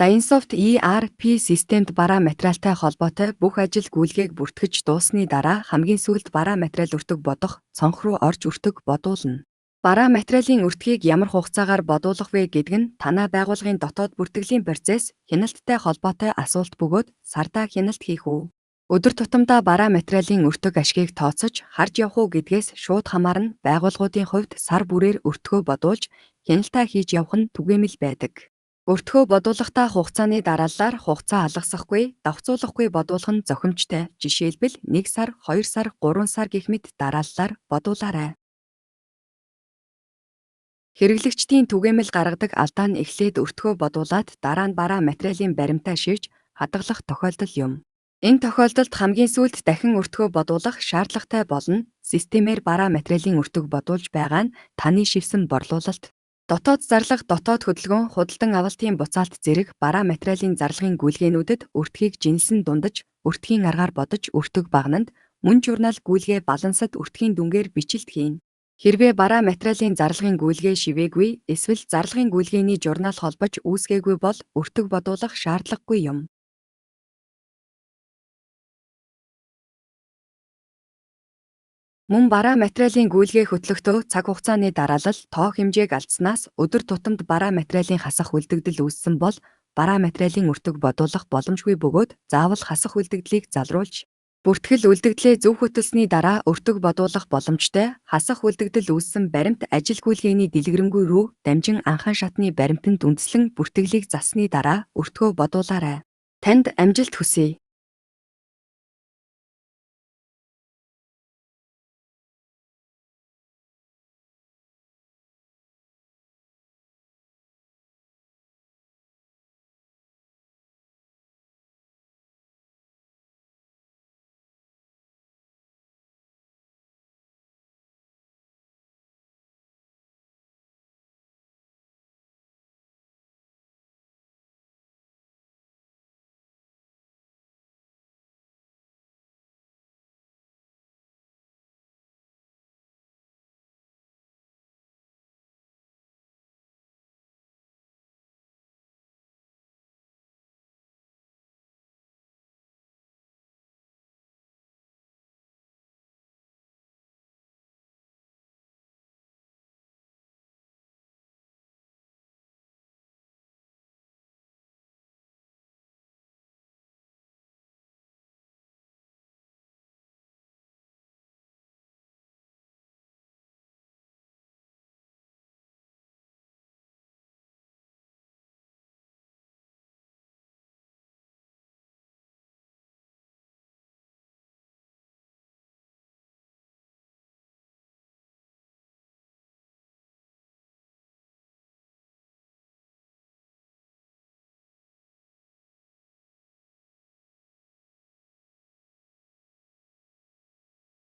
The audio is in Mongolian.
Dynsoft ERP системд бараа материалтай холбоотой бүх ажил гүйлгээг бүртгэж дууссаны дараа хамгийн сүүлд бараа материал өртөг бодох цонх руу орж өртөг бодуулна. Бараа материалын өртгийг ямар хугацаагаар бодуулах вэ гэдэг нь танай байгууллагын дотоод бүртгэлийн процесс, хяналттай холбоотой асуулт бөгөөд сардаа хяналт хийх үү? Өдөр тутамдаа бараа материалын өртөг ашгийг тооцож харж явах уу гэдгээс шууд хамаарна байгууллагуудын хувьд сар бүрээр өртгөө бодуулж хяналтаа хийж явах нь түгээмэл байдаг. Өртгөө бодуулахдаа хугацааны дарааллаар хугацаа алгасахгүй, давцуулахгүй бодуулах нь зохимжтой. Жишээлбэл 1 сар, 2 сар, 3 сар гэх мэт дарааллаар бодуулаарай. Хэрэглэгчдийн түгээмэл гаргадаг алдаа нь эхлээд өртгөө бодуулаад дараа нь бараа материалын баримтаа шивж хадгалах тохиолдол юм. Энэ тохиолдолд хамгийн сүүлд дахин өртгөө бодуулах шаардлагатай болно. Системээр бараа материалын өртөг бодуулж байгаа нь таны шивсэн борлуулалт. Дотоод зарлага, дотоод хөдөлгөөн, худалдан авалтын буцаалт зэрэг бараа материалын зарлагын гүйлгээнүүдэд өртгийг жинсэн дундаж, өртгийн аргаар бодож өртөг багнанд мөн журнал гүйлгээ балансад өртгийн дүнгээр бичлэлт хийн. Хэрвээ бараа материалын зарлагын гүйлгээ шивээгүй, эсвэл зарлагын гүйлгээний журнал холбож үүсгээгүй бол өртөг бодуулах шаардлагагүй юм. Мөн бараа материалын гүйлгээ хөтлөхдөө цаг хугацааны дараалал тоо хэмжээг алдснаас өдөр тутамд бараа материалын хасах үлдэгдэл үүссэн бол бараа материалын өртөг бодуулах боломжгүй бөгөөд заавал хасах үлдэгдлийг залруулж бүртгэл үлдэгдлээ зөв хөтөлсөний дараа өртөг бодуулах боломжтой. Хасах үлдэгдэл үүссэн баримт ажил гүйлгээний дэлгэрэнгүй рүү дамжин анхан шатны баримтанд үндэслэн бүртгэлийг зассны дараа өртгөө бодуулаарай. Танд амжилт хүсье.